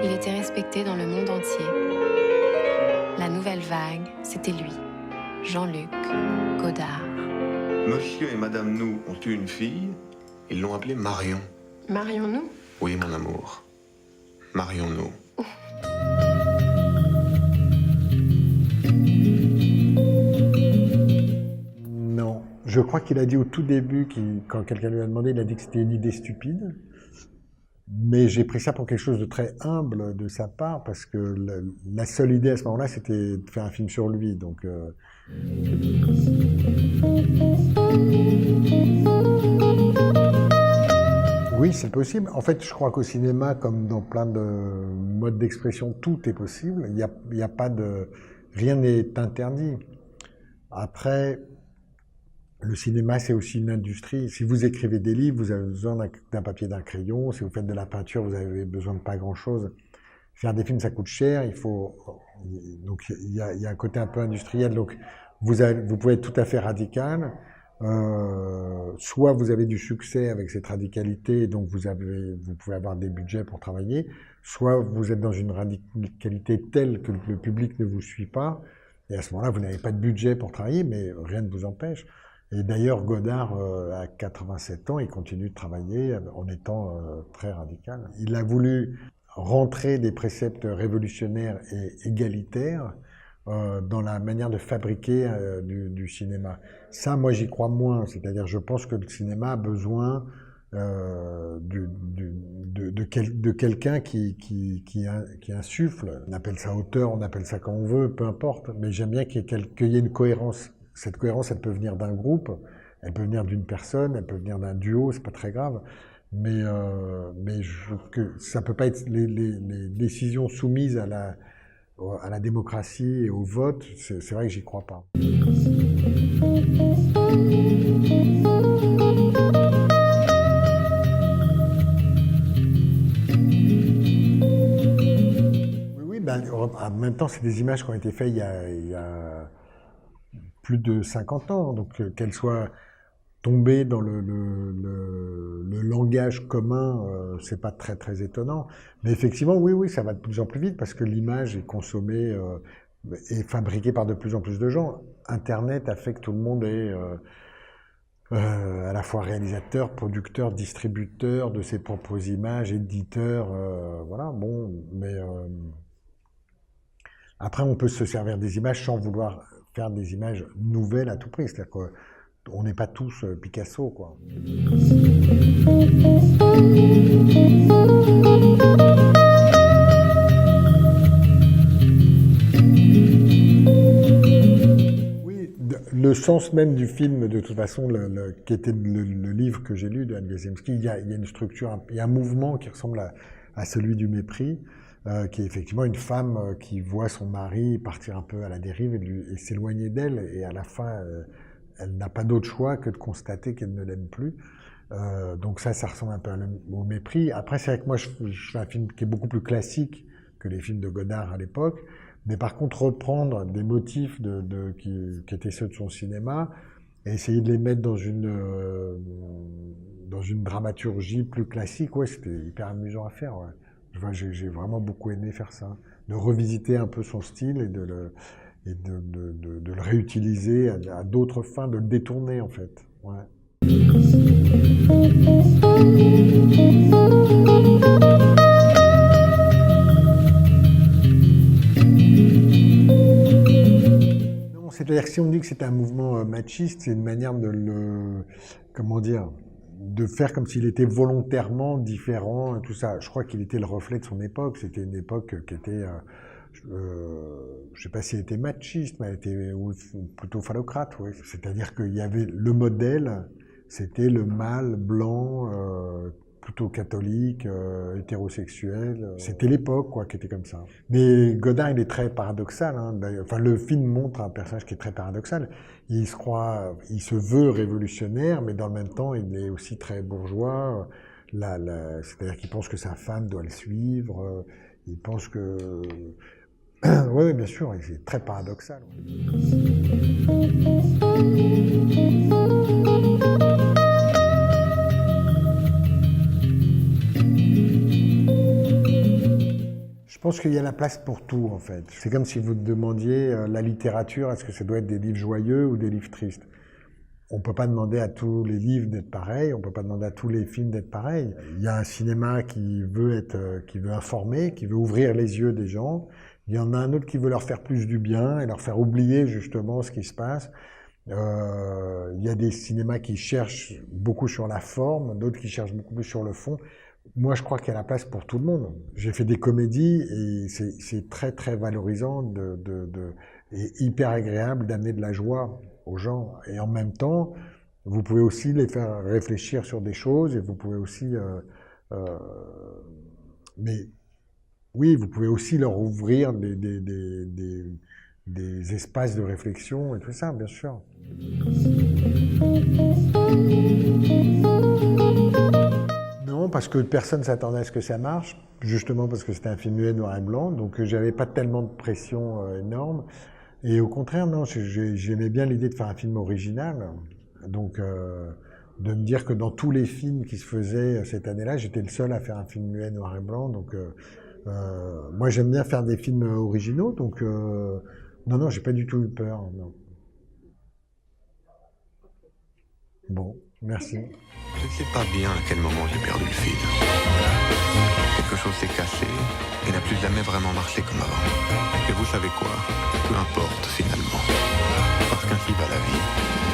Il était respecté dans le monde entier. La nouvelle vague, c'était lui, Jean-Luc Godard. Monsieur et Madame Nou ont eu une fille, ils l'ont appelée Marion. Marions-nous? Oui, mon amour. Marions-nous. Non. Je crois qu'il a dit au tout début, quand quelqu'un lui a demandé, il a dit que c'était une idée stupide. Mais j'ai pris ça pour quelque chose de très humble de sa part, parce que la seule idée à ce moment-là, c'était de faire un film sur lui. Donc, oui, c'est possible. En fait, je crois qu'au cinéma, comme dans plein de modes d'expression, tout est possible. Il y a pas de... Rien n'est interdit. Après, le cinéma, c'est aussi une industrie. Si vous écrivez des livres, vous avez besoin d'un papier, d'un crayon. Si vous faites de la peinture, vous avez besoin de pas grand-chose. Faire des films, ça coûte cher. Donc, il y a un côté un peu industriel. Donc, vous pouvez être tout à fait radical. Soit vous avez du succès avec cette radicalité, donc vous pouvez avoir des budgets pour travailler. Soit vous êtes dans une radicalité telle que le public ne vous suit pas. Et à ce moment-là, vous n'avez pas de budget pour travailler, mais rien ne vous empêche. Et d'ailleurs, Godard, à 87 ans, il continue de travailler en étant très radical. Il a voulu rentrer des préceptes révolutionnaires et égalitaires dans la manière de fabriquer du cinéma. Ça, moi, j'y crois moins. C'est-à-dire, je pense que le cinéma a besoin de quelqu'un qui insuffle. On appelle ça auteur, on appelle ça comme on veut, peu importe. Mais j'aime bien qu'il y ait une cohérence. Cette cohérence, elle peut venir d'un groupe, elle peut venir d'une personne, elle peut venir d'un duo, c'est pas très grave. Mais ça peut pas être les décisions soumises à la démocratie et au vote. C'est vrai que j'y crois pas. Oui, ben, en même temps, c'est des images qui ont été faites il y a plus de 50 ans, donc qu'elles soient tombées dans le langage commun, c'est pas très très étonnant. Mais effectivement, oui, ça va de plus en plus vite parce que l'image est consommée et fabriquée par de plus en plus de gens. Internet a fait que tout le monde est à la fois réalisateur, producteur, distributeur de ses propres images, éditeur, voilà. Bon, mais après, on peut se servir des images sans vouloir faire des images nouvelles à tout prix. C'est-à-dire qu'on n'est pas tous Picasso, quoi. Oui, le sens même du film, de toute façon, qui était le livre que j'ai lu de Anne Wierzemski, il y a une structure, il y a un mouvement qui ressemble à celui du mépris. Qui est effectivement une femme qui voit son mari partir un peu à la dérive et s'éloigner d'elle, et à la fin, elle n'a pas d'autre choix que de constater qu'elle ne l'aime plus. Donc ça ressemble un peu au mépris. Après, c'est vrai que moi, je fais un film qui est beaucoup plus classique que les films de Godard à l'époque, mais par contre, reprendre des motifs qui étaient ceux de son cinéma et essayer de les mettre dans une dramaturgie plus classique, ouais, c'était hyper amusant à faire, ouais. J'ai vraiment beaucoup aimé faire ça, de revisiter un peu son style et de le réutiliser à d'autres fins, de le détourner en fait. Ouais. Non, c'est-à-dire que si on dit que c'est un mouvement machiste, c'est une manière comment dire, de faire comme s'il était volontairement différent et tout ça. Je crois qu'il était le reflet de son époque. C'était une époque qui était, je sais pas si elle était machiste, mais elle était plutôt phallocrate, oui. C'est-à-dire qu'il y avait le modèle, c'était le mâle blanc, plutôt catholique, hétérosexuel. C'était l'époque, quoi, qui était comme ça. Mais Godard, il est très paradoxal, hein. Enfin, le film montre un personnage qui est très paradoxal. Il se veut révolutionnaire, mais dans le même temps, il est aussi très bourgeois. C'est-à-dire qu'il pense que sa femme doit le suivre. Il pense que... oui, bien sûr, c'est très paradoxal. pense qu'il y a la place pour tout, en fait. C'est comme si vous demandiez la littérature, est-ce que ça doit être des livres joyeux ou des livres tristes? On ne peut pas demander à tous les livres d'être pareils, on ne peut pas demander à tous les films d'être pareils. Il y a un cinéma qui veut informer, qui veut ouvrir les yeux des gens. Il y en a un autre qui veut leur faire plus du bien et leur faire oublier justement ce qui se passe. Il y a des cinémas qui cherchent beaucoup sur la forme, d'autres qui cherchent beaucoup plus sur le fond. Moi, je crois qu'il y a la place pour tout le monde. J'ai fait des comédies et c'est très très valorisant et hyper agréable d'amener de la joie aux gens. Et en même temps, vous pouvez aussi les faire réfléchir sur des choses et vous pouvez aussi... mais oui, vous pouvez aussi leur ouvrir des espaces de réflexion et tout ça, bien sûr. Non, parce que personne ne s'attendait à ce que ça marche, justement parce que c'était un film muet noir et blanc, donc j'avais pas tellement de pression énorme. Et au contraire, non, j'aimais bien l'idée de faire un film original. Donc, de me dire que dans tous les films qui se faisaient cette année-là, j'étais le seul à faire un film muet noir et blanc. Donc, moi, j'aime bien faire des films originaux. Donc, non, j'ai pas du tout eu peur. Non. Bon, merci. Je ne sais pas bien à quel moment j'ai perdu le fil. Quelque chose s'est cassé et n'a plus jamais vraiment marché comme avant. Et vous savez quoi? Peu importe finalement. Parce qu'ainsi va la vie.